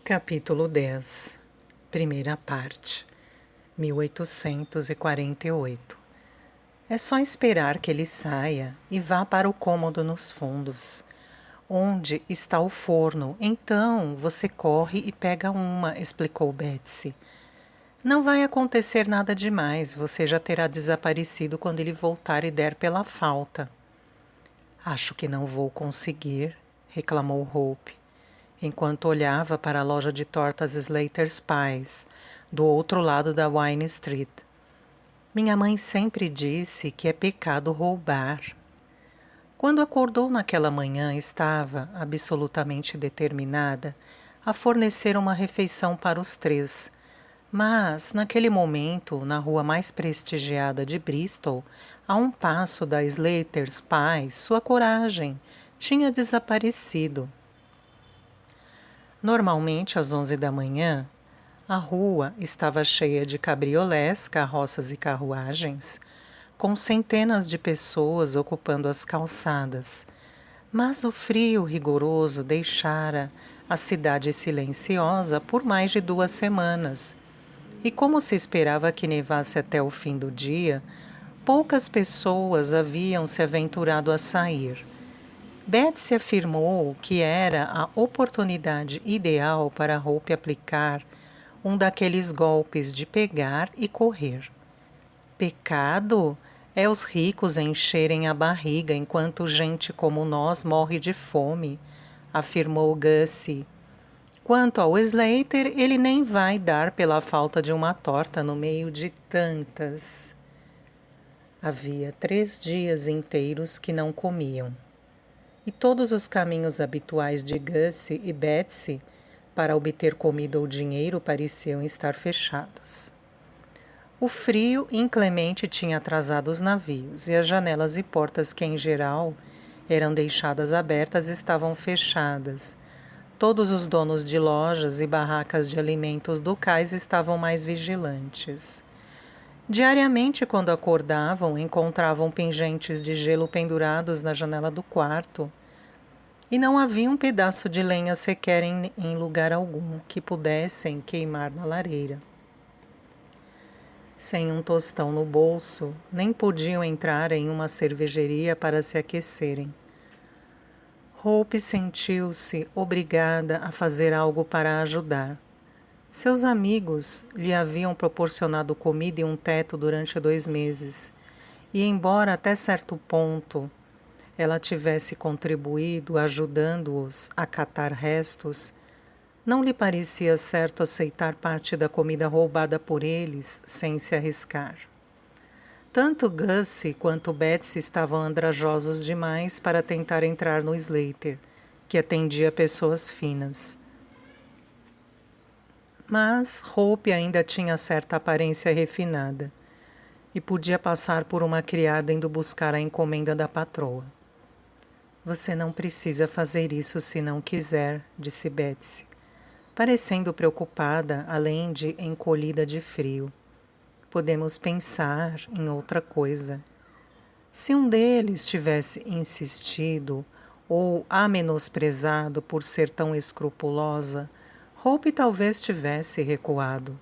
Capítulo 10. Primeira parte. 1848. É só esperar que ele saia e vá para o cômodo nos fundos. Onde está o forno? Então você corre e pega uma, explicou Betsy. Não vai acontecer nada demais, você já terá desaparecido quando ele voltar e der pela falta. Acho que não vou conseguir, reclamou Hope, enquanto olhava para a loja de tortas Slater's Pies, do outro lado da Wine Street. Minha mãe sempre disse que é pecado roubar. Quando acordou naquela manhã, estava absolutamente determinada a fornecer uma refeição para os três. Mas, naquele momento, na rua mais prestigiada de Bristol, a um passo da Slater's Pies, sua coragem tinha desaparecido. Normalmente, às 11 da manhã, a rua estava cheia de cabriolés, carroças e carruagens, com centenas de pessoas ocupando as calçadas. Mas o frio rigoroso deixara a cidade silenciosa por mais de 2 semanas. E como se esperava que nevasse até o fim do dia, poucas pessoas haviam se aventurado a sair. Betsy afirmou que era a oportunidade ideal para Hope aplicar um daqueles golpes de pegar e correr. Pecado é os ricos encherem a barriga enquanto gente como nós morre de fome, afirmou Gussie. Quanto ao Slater, ele nem vai dar pela falta de uma torta no meio de tantas. Havia 3 dias inteiros que não comiam. E todos os caminhos habituais de Gussie e Betsy para obter comida ou dinheiro pareciam estar fechados. O frio inclemente tinha atrasado os navios e as janelas e portas que, em geral, eram deixadas abertas estavam fechadas. Todos os donos de lojas e barracas de alimentos do cais estavam mais vigilantes. Diariamente, quando acordavam, encontravam pingentes de gelo pendurados na janela do quarto. E não havia um pedaço de lenha sequer em lugar algum que pudessem queimar na lareira. Sem um tostão no bolso, nem podiam entrar em uma cervejaria para se aquecerem. Hope sentiu-se obrigada a fazer algo para ajudar. Seus amigos lhe haviam proporcionado comida e um teto durante 2 meses, e embora até certo ponto ela tivesse contribuído ajudando-os a catar restos, não lhe parecia certo aceitar parte da comida roubada por eles sem se arriscar. Tanto Gussie quanto Betsy estavam andrajosos demais para tentar entrar no Slater, que atendia pessoas finas. Mas Hope ainda tinha certa aparência refinada e podia passar por uma criada indo buscar a encomenda da patroa. Você não precisa fazer isso se não quiser, disse Betsy, parecendo preocupada, além de encolhida de frio. Podemos pensar em outra coisa. Se um deles tivesse insistido ou a menosprezado por ser tão escrupulosa, Hope talvez tivesse recuado.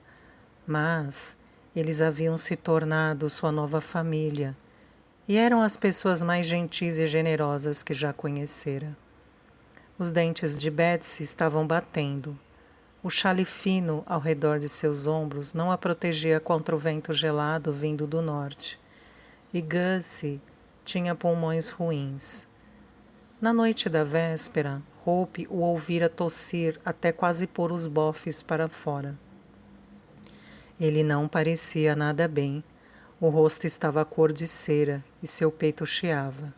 Mas eles haviam se tornado sua nova família e eram as pessoas mais gentis e generosas que já conhecera. Os dentes de Betsy estavam batendo. O xale fino ao redor de seus ombros não a protegia contra o vento gelado vindo do norte. E Gussie tinha pulmões ruins. Na noite da véspera, Hope o ouvira tossir até quase pôr os bofes para fora. Ele não parecia nada bem. O rosto estava cor de cera e seu peito chiava.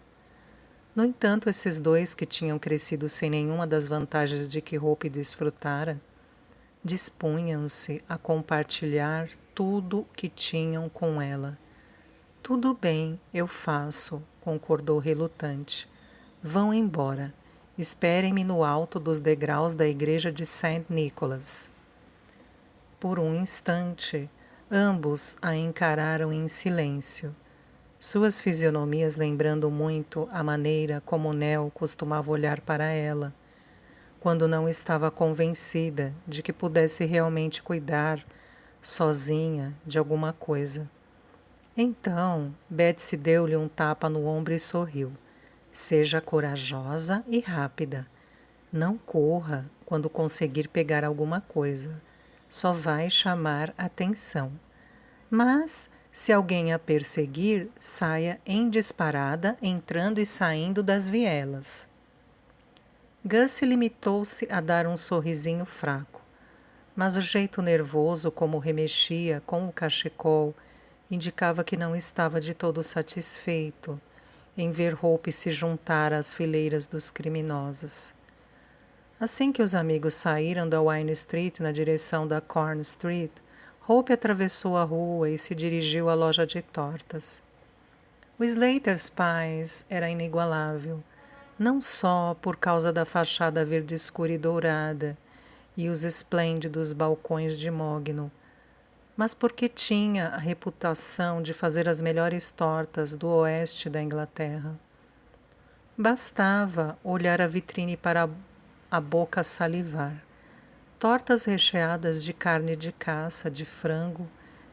No entanto, esses dois que tinham crescido sem nenhuma das vantagens de que Hope desfrutara, dispunham-se a compartilhar tudo que tinham com ela. Tudo bem, eu faço, concordou relutante. Vão embora. Esperem-me no alto dos degraus da igreja de St. Nicholas. Por um instante, ambos a encararam em silêncio, suas fisionomias lembrando muito a maneira como Nell costumava olhar para ela. quando não estava convencida de que pudesse realmente cuidar, sozinha, de alguma coisa. Então, Betsy deu-lhe um tapa no ombro e sorriu. Seja corajosa e rápida. Não corra quando conseguir pegar alguma coisa. Só vai chamar atenção. Mas, se alguém a perseguir, saia em disparada, entrando e saindo das vielas. Gussie limitou-se a dar um sorrisinho fraco, mas o jeito nervoso como remexia com o cachecol indicava que não estava de todo satisfeito em ver Hope se juntar às fileiras dos criminosos. Assim que os amigos saíram da Wine Street na direção da Corn Street, Hope atravessou a rua e se dirigiu à loja de tortas. O Slater's Pies era inigualável, não só por causa da fachada verde escura e dourada e os esplêndidos balcões de mogno, mas porque tinha a reputação de fazer as melhores tortas do oeste da Inglaterra. Bastava olhar a vitrine para a boca salivar. Tortas recheadas de carne de caça, de frango,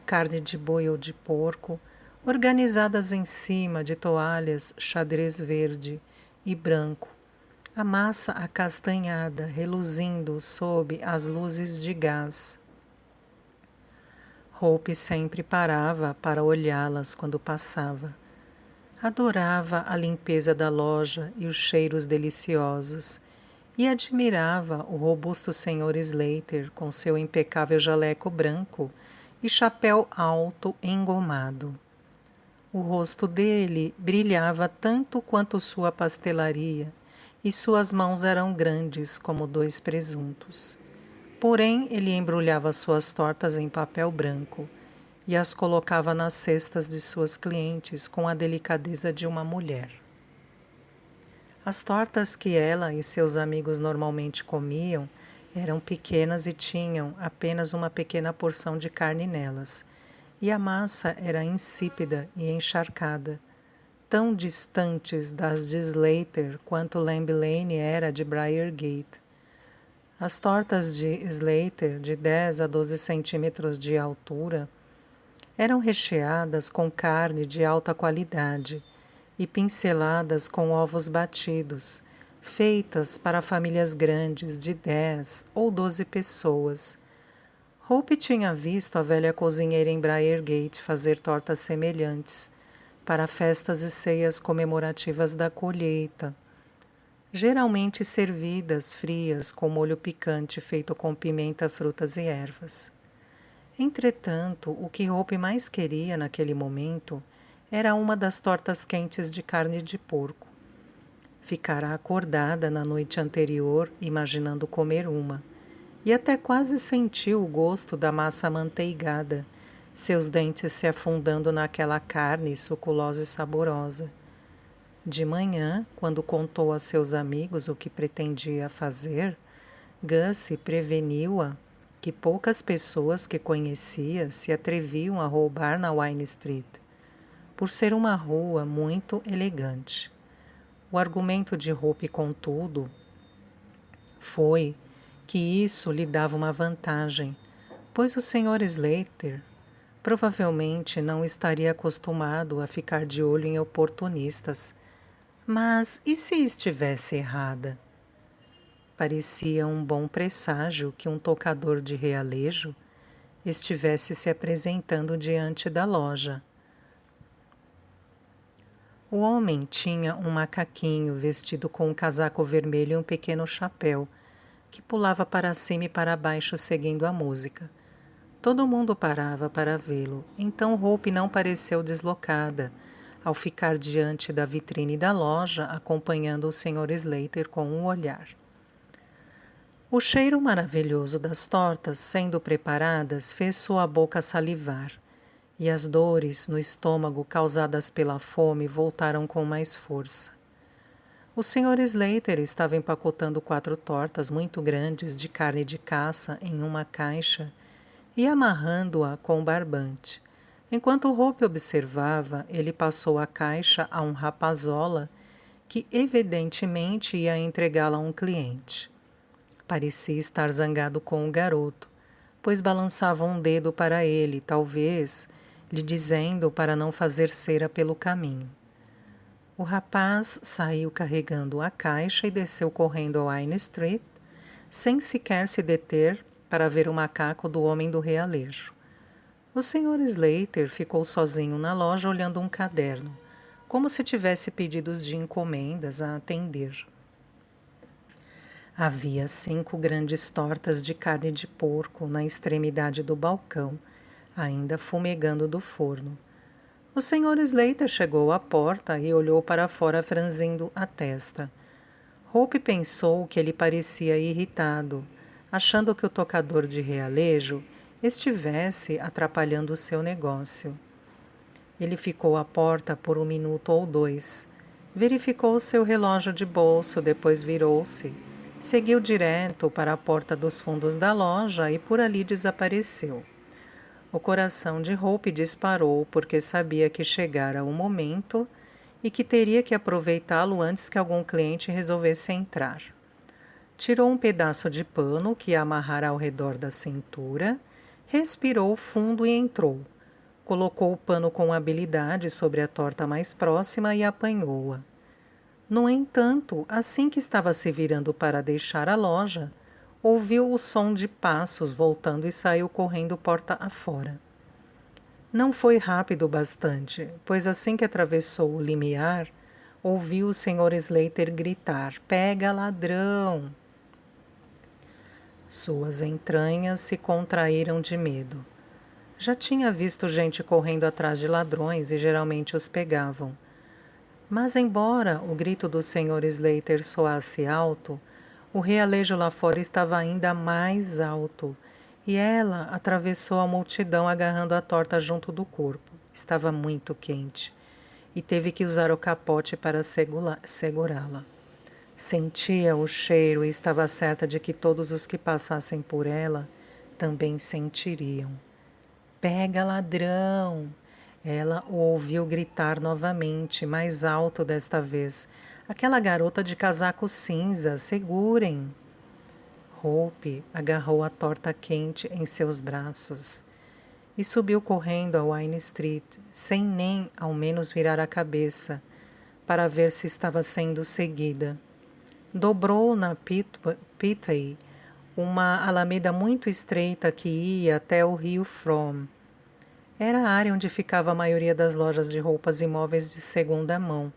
carne de boi ou de porco, organizadas em cima de toalhas xadrez verde e branco, a massa acastanhada reluzindo sob as luzes de gás. Hope sempre parava para olhá-las quando passava. Adorava a limpeza da loja e os cheiros deliciosos, e admirava o robusto Sr. Slater com seu impecável jaleco branco e chapéu alto engomado. O rosto dele brilhava tanto quanto sua pastelaria, e suas mãos eram grandes como 2 presuntos. Porém, ele embrulhava suas tortas em papel branco e as colocava nas cestas de suas clientes com a delicadeza de uma mulher. As tortas que ela e seus amigos normalmente comiam eram pequenas e tinham apenas uma pequena porção de carne nelas, e a massa era insípida e encharcada, tão distantes das de Slater quanto Lamb Lane era de Briargate. As tortas de Slater, de 10 a 12 centímetros de altura, eram recheadas com carne de alta qualidade e pinceladas com ovos batidos, feitas para famílias grandes de 10 ou 12 pessoas. Hope tinha visto a velha cozinheira em Briargate fazer tortas semelhantes para festas e ceias comemorativas da colheita, geralmente servidas frias com molho picante feito com pimenta, frutas e ervas. Entretanto, o que Hope mais queria naquele momento era uma das tortas quentes de carne de porco. Ficara acordada na noite anterior, imaginando comer uma, e até quase sentiu o gosto da massa amanteigada, seus dentes se afundando naquela carne suculosa e saborosa. De manhã, quando contou a seus amigos o que pretendia fazer, Gussie preveniu-a que poucas pessoas que conhecia se atreviam a roubar na Wine Street, por ser uma rua muito elegante. O argumento de Hope, contudo, foi que isso lhe dava uma vantagem, pois o Sr. Slater provavelmente não estaria acostumado a ficar de olho em oportunistas. Mas e se estivesse errada? Parecia um bom presságio que um tocador de realejo estivesse se apresentando diante da loja. O homem tinha um macaquinho vestido com um casaco vermelho e um pequeno chapéu, que pulava para cima e para baixo seguindo a música. Todo mundo parava para vê-lo, então Hope não pareceu deslocada ao ficar diante da vitrine da loja, acompanhando o Sr. Slater com um olhar. O cheiro maravilhoso das tortas sendo preparadas fez sua boca salivar, e as dores no estômago causadas pela fome voltaram com mais força. O Sr. Slater estava empacotando 4 tortas muito grandes de carne de caça em uma caixa e amarrando-a com barbante. Enquanto Hope observava, ele passou a caixa a um rapazola que evidentemente ia entregá-la a um cliente. Parecia estar zangado com o garoto, pois balançava um dedo para ele, talvez lhe dizendo para não fazer cera pelo caminho. O rapaz saiu carregando a caixa e desceu correndo ao Wine Street, sem sequer se deter para ver o macaco do homem do realejo. O Sr. Slater ficou sozinho na loja olhando um caderno, como se tivesse pedidos de encomendas a atender. Havia 5 grandes tortas de carne de porco na extremidade do balcão, ainda fumegando do forno. O Sr. Slater chegou à porta e olhou para fora franzindo a testa. Hope pensou que ele parecia irritado, achando que o tocador de realejo estivesse atrapalhando o seu negócio. Ele ficou à porta por 1 minuto ou 2. Verificou o seu relógio de bolso, depois virou-se, seguiu direto para a porta dos fundos da loja e por ali desapareceu. O coração de Hope disparou porque sabia que chegara o momento e que teria que aproveitá-lo antes que algum cliente resolvesse entrar. Tirou um pedaço de pano que ia amarrar ao redor da cintura, respirou fundo e entrou. Colocou o pano com habilidade sobre a torta mais próxima e apanhou-a. No entanto, assim que estava se virando para deixar a loja, ouviu o som de passos voltando e saiu correndo porta afora. Não foi rápido o bastante, pois assim que atravessou o limiar, ouviu o Sr. Slater gritar: "Pega, ladrão!" Suas entranhas se contraíram de medo. Já tinha visto gente correndo atrás de ladrões e geralmente os pegavam. Mas embora o grito do Sr. Slater soasse alto, o realejo lá fora estava ainda mais alto, e ela atravessou a multidão agarrando a torta junto do corpo. Estava muito quente, e teve que usar o capote para segurá-la. Sentia o cheiro e estava certa de que todos os que passassem por ela também sentiriam. "Pega, ladrão!" Ela o ouviu gritar novamente, mais alto desta vez. "Aquela garota de casaco cinza, segurem!" Hope agarrou a torta quente em seus braços e subiu correndo a Wine Street, sem nem ao menos virar a cabeça, para ver se estava sendo seguida. Dobrou na Pitway, uma alameda muito estreita que ia até o rio Frome. Era a área onde ficava a maioria das lojas de roupas e móveis de segunda mão.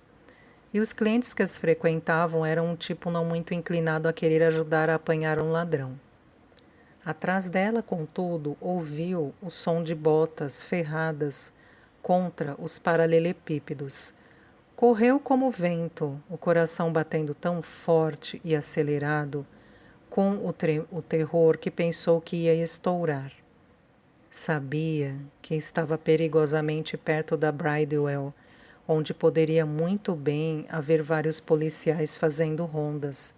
E os clientes que as frequentavam eram um tipo não muito inclinado a querer ajudar a apanhar um ladrão. Atrás dela, contudo, ouviu o som de botas ferradas contra os paralelepípedos. Correu como o vento, o coração batendo tão forte e acelerado, com o terror que pensou que ia estourar. Sabia que estava perigosamente perto da Bridewell, onde poderia muito bem haver vários policiais fazendo rondas.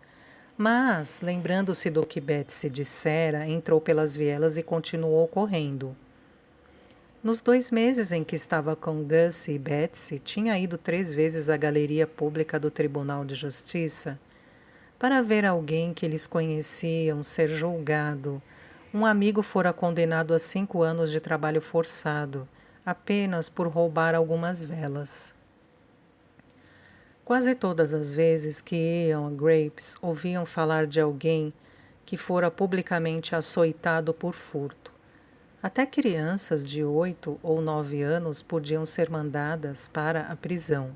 Mas, lembrando-se do que Betsy dissera, entrou pelas vielas e continuou correndo. Nos 2 meses em que estava com Gussie e Betsy, tinha ido 3 vezes à galeria pública do Tribunal de Justiça para ver alguém que eles conheciam ser julgado. Um amigo fora condenado a 5 anos de trabalho forçado, apenas por roubar algumas velas. Quase todas as vezes que iam a Grapes, ouviam falar de alguém que fora publicamente açoitado por furto. Até crianças de 8 ou 9 anos podiam ser mandadas para a prisão.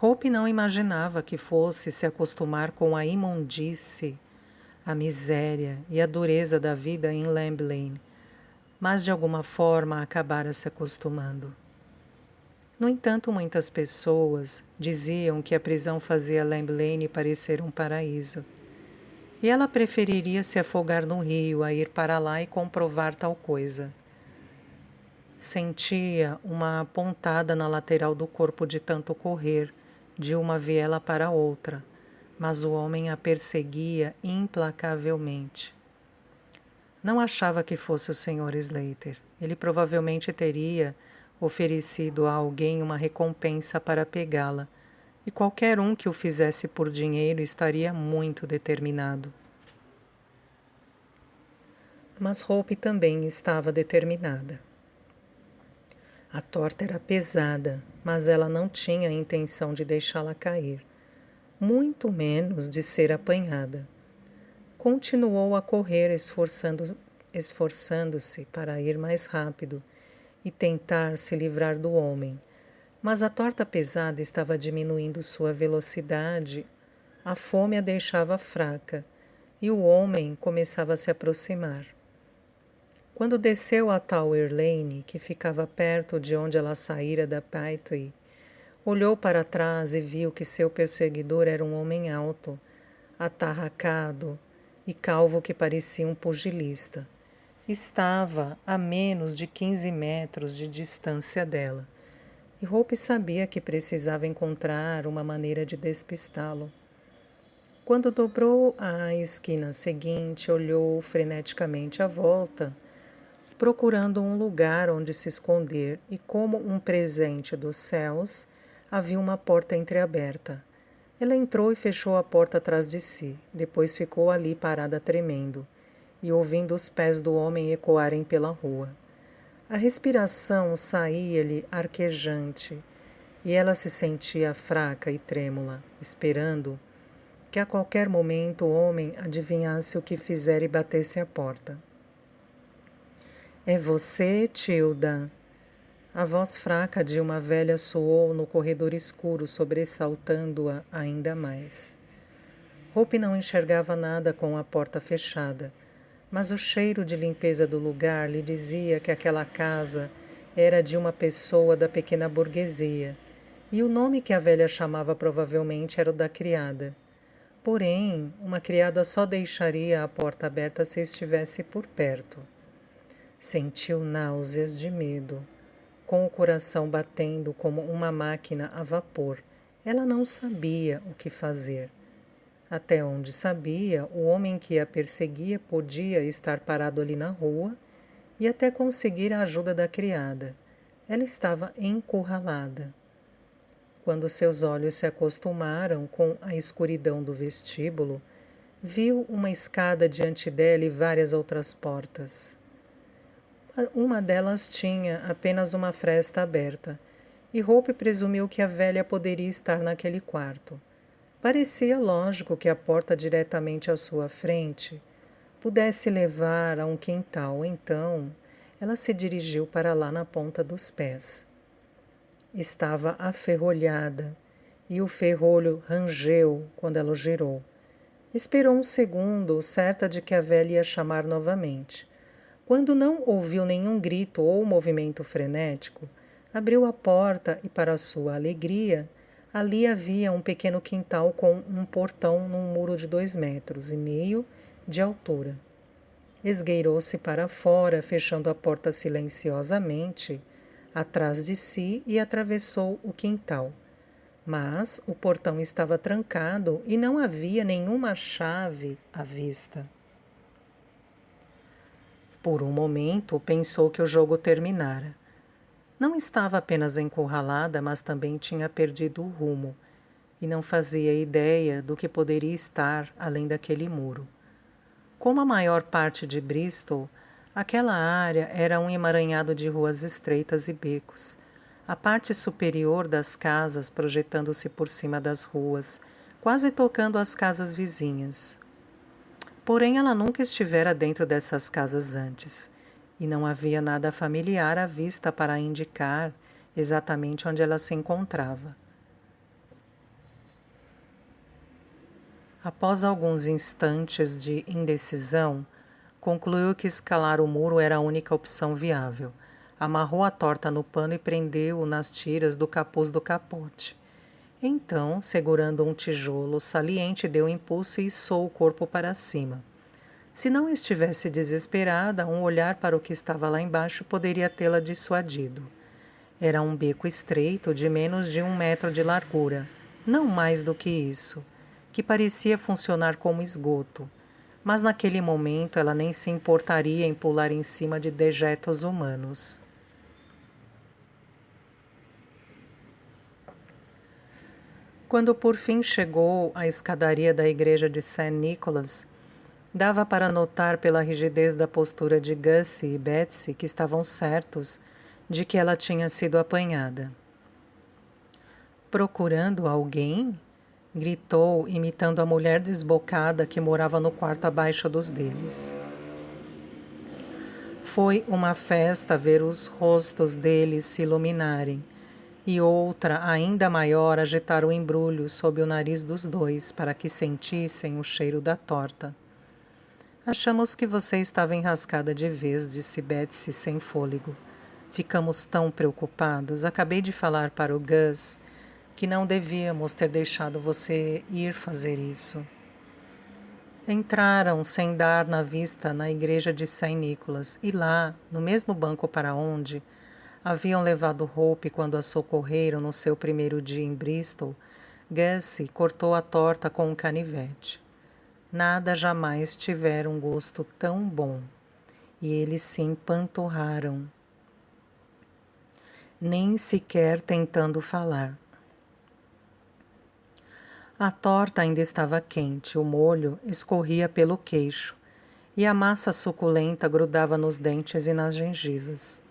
Hope não imaginava que fosse se acostumar com a imundície, a miséria e a dureza da vida em Lamb Lane, mas de alguma forma acabara se acostumando. No entanto, muitas pessoas diziam que a prisão fazia Lamb Lane parecer um paraíso, e ela preferiria se afogar no rio a ir para lá e comprovar tal coisa. Sentia uma pontada na lateral do corpo de tanto correr, de uma viela para outra, mas o homem a perseguia implacavelmente. Não achava que fosse o Sr. Slater. Ele provavelmente teria oferecido a alguém uma recompensa para pegá-la, e qualquer um que o fizesse por dinheiro estaria muito determinado. Mas Hope também estava determinada. A torta era pesada, mas ela não tinha a intenção de deixá-la cair, muito menos de ser apanhada. Continuou a correr, esforçando-se para ir mais rápido e tentar se livrar do homem, mas a torta pesada estava diminuindo sua velocidade, a fome a deixava fraca e o homem começava a se aproximar. Quando desceu a Tower Lane, que ficava perto de onde ela saíra da Paisley, olhou para trás e viu que seu perseguidor era um homem alto, atarracado e calvo que parecia um pugilista. Estava a menos de 15 metros de distância dela, e Hope sabia que precisava encontrar uma maneira de despistá-lo. Quando dobrou a esquina seguinte, olhou freneticamente à volta, procurando um lugar onde se esconder, e como um presente dos céus, havia uma porta entreaberta. Ela entrou e fechou a porta atrás de si. Depois ficou ali parada tremendo e ouvindo os pés do homem ecoarem pela rua. A respiração saía-lhe arquejante e ela se sentia fraca e trêmula, esperando que a qualquer momento o homem adivinhasse o que fizera e batesse à porta. É você, Tilda? A voz fraca de uma velha soou no corredor escuro, sobressaltando-a ainda mais. Hope não enxergava nada com a porta fechada, mas o cheiro de limpeza do lugar lhe dizia que aquela casa era de uma pessoa da pequena burguesia, e o nome que a velha chamava provavelmente era o da criada. Porém, uma criada só deixaria a porta aberta se estivesse por perto. Sentiu náuseas de medo, com o coração batendo como uma máquina a vapor. Ela não sabia o que fazer. Até onde sabia, o homem que a perseguia podia estar parado ali na rua e até conseguir a ajuda da criada. Ela estava encurralada. Quando seus olhos se acostumaram com a escuridão do vestíbulo, viu uma escada diante dela e várias outras portas. Uma delas tinha apenas uma fresta aberta, e Hope presumiu que a velha poderia estar naquele quarto. Parecia lógico que a porta diretamente à sua frente pudesse levar a um quintal, então ela se dirigiu para lá na ponta dos pés. Estava aferrolhada, e o ferrolho rangeu quando ela o girou. Esperou um segundo, certa de que a velha ia chamar novamente. Quando não ouviu nenhum grito ou movimento frenético, abriu a porta e, para sua alegria, ali havia um pequeno quintal com um portão num muro de 2,5 metros de altura. Esgueirou-se para fora, fechando a porta silenciosamente atrás de si e atravessou o quintal. Mas o portão estava trancado e não havia nenhuma chave à vista. Por um momento, pensou que o jogo terminara. Não estava apenas encurralada, mas também tinha perdido o rumo e não fazia ideia do que poderia estar além daquele muro. Como a maior parte de Bristol, aquela área era um emaranhado de ruas estreitas e becos, a parte superior das casas projetando-se por cima das ruas, quase tocando as casas vizinhas. Porém, ela nunca estivera dentro dessas casas antes, e não havia nada familiar à vista para indicar exatamente onde ela se encontrava. Após alguns instantes de indecisão, concluiu que escalar o muro era a única opção viável. Amarrou a torta no pano e prendeu-o nas tiras do capuz do capote. Então, segurando um tijolo saliente, deu impulso e içou o corpo para cima. Se não estivesse desesperada, um olhar para o que estava lá embaixo poderia tê-la dissuadido. Era um beco estreito de menos de 1 metro de largura, não mais do que isso, que parecia funcionar como esgoto, mas naquele momento ela nem se importaria em pular em cima de dejetos humanos. Quando por fim chegou à escadaria da igreja de St. Nicholas, Dava para notar pela rigidez da postura de Gussie e Betsy que estavam certos de que ela tinha sido apanhada. "Procurando alguém?" gritou, imitando a mulher desbocada que morava no quarto abaixo dos deles. Foi uma festa ver os rostos deles se iluminarem, e outra, ainda maior, agitar o embrulho sob o nariz dos dois para que sentissem o cheiro da torta. "Achamos que você estava enrascada de vez", disse Betsy sem fôlego. "Ficamos tão preocupados. Acabei de falar para o Gus que não devíamos ter deixado você ir fazer isso." Entraram sem dar na vista na igreja de Saint Nicholas e lá, no mesmo banco para onde haviam levado Hope quando a socorreram no seu primeiro dia em Bristol, Gussie cortou a torta com um canivete. Nada jamais tivera um gosto tão bom, e eles se empanturraram, nem sequer tentando falar. A torta ainda estava quente, o molho escorria pelo queixo, e a massa suculenta grudava nos dentes e nas gengivas.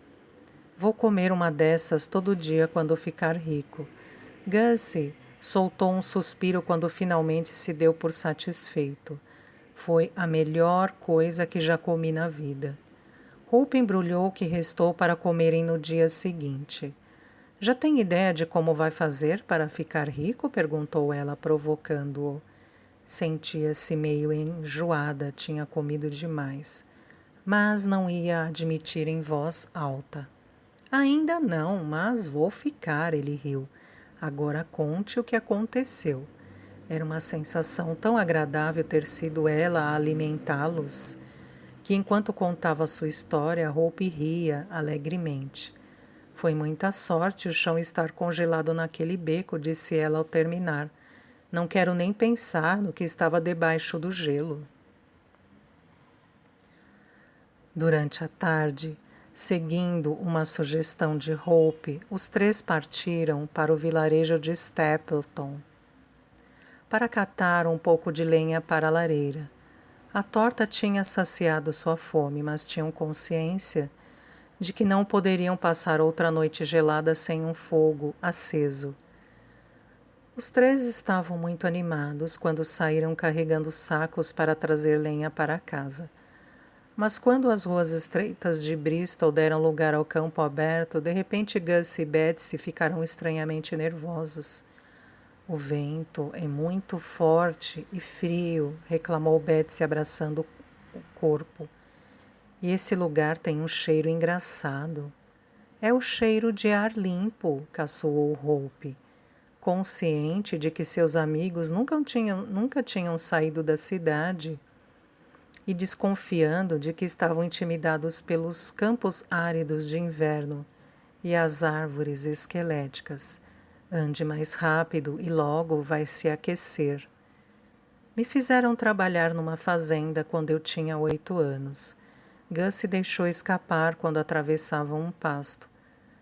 "Vou comer uma dessas todo dia quando ficar rico." Gussie soltou um suspiro quando finalmente se deu por satisfeito. "Foi a melhor coisa que já comi na vida." Hope embrulhou o que restou para comerem no dia seguinte. "Já tem ideia de como vai fazer para ficar rico?" perguntou ela, provocando-o. Sentia-se meio enjoada, tinha comido demais, mas não ia admitir em voz alta. "Ainda não, mas vou ficar", ele riu. "Agora conte o que aconteceu." Era uma sensação tão agradável ter sido ela a alimentá-los, que enquanto contava sua história, Hope ria alegremente. "Foi muita sorte o chão estar congelado naquele beco", disse ela ao terminar. "Não quero nem pensar no que estava debaixo do gelo." Durante a tarde, seguindo uma sugestão de Hope, os três partiram para o vilarejo de Stapleton para catar um pouco de lenha para a lareira. A torta tinha saciado sua fome, mas tinham consciência de que não poderiam passar outra noite gelada sem um fogo aceso. Os três estavam muito animados quando saíram carregando sacos para trazer lenha para casa. Mas quando as ruas estreitas de Bristol deram lugar ao campo aberto, de repente Gussie e Betsy ficaram estranhamente nervosos. "O vento é muito forte e frio", reclamou Betsy abraçando o corpo. "E esse lugar tem um cheiro engraçado." "É o cheiro de ar limpo", caçoou Hope, consciente de que seus amigos nunca tinham saído da cidade e desconfiando de que estavam intimidados pelos campos áridos de inverno e as árvores esqueléticas. "Ande mais rápido e logo vai se aquecer." "Me fizeram trabalhar numa fazenda quando eu tinha 8 anos. Gussie deixou escapar quando atravessavam um pasto.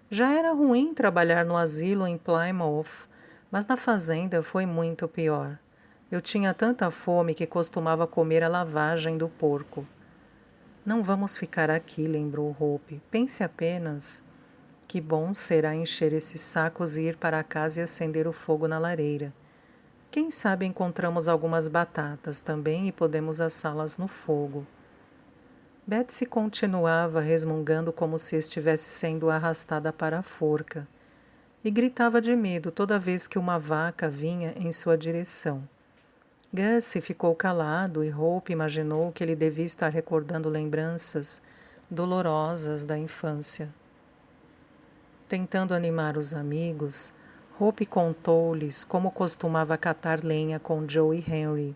"Já era ruim trabalhar no asilo em Plymouth, mas na fazenda foi muito pior. Eu tinha tanta fome que costumava comer a lavagem do porco." "Não vamos ficar aqui", lembrou Hope. "Pense apenas que bom será encher esses sacos e ir para casa e acender o fogo na lareira. Quem sabe encontramos algumas batatas também e podemos assá-las no fogo." Betsy continuava resmungando como se estivesse sendo arrastada para a forca e gritava de medo toda vez que uma vaca vinha em sua direção. Gussie ficou calado e Hope imaginou que ele devia estar recordando lembranças dolorosas da infância. Tentando animar os amigos, Hope contou-lhes como costumava catar lenha com Joe e Henry.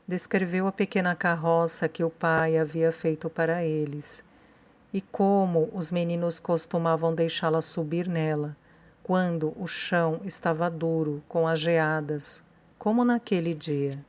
Descreveu a pequena carroça que o pai havia feito para eles e como os meninos costumavam deixá-la subir nela quando o chão estava duro com as geadas, como naquele dia.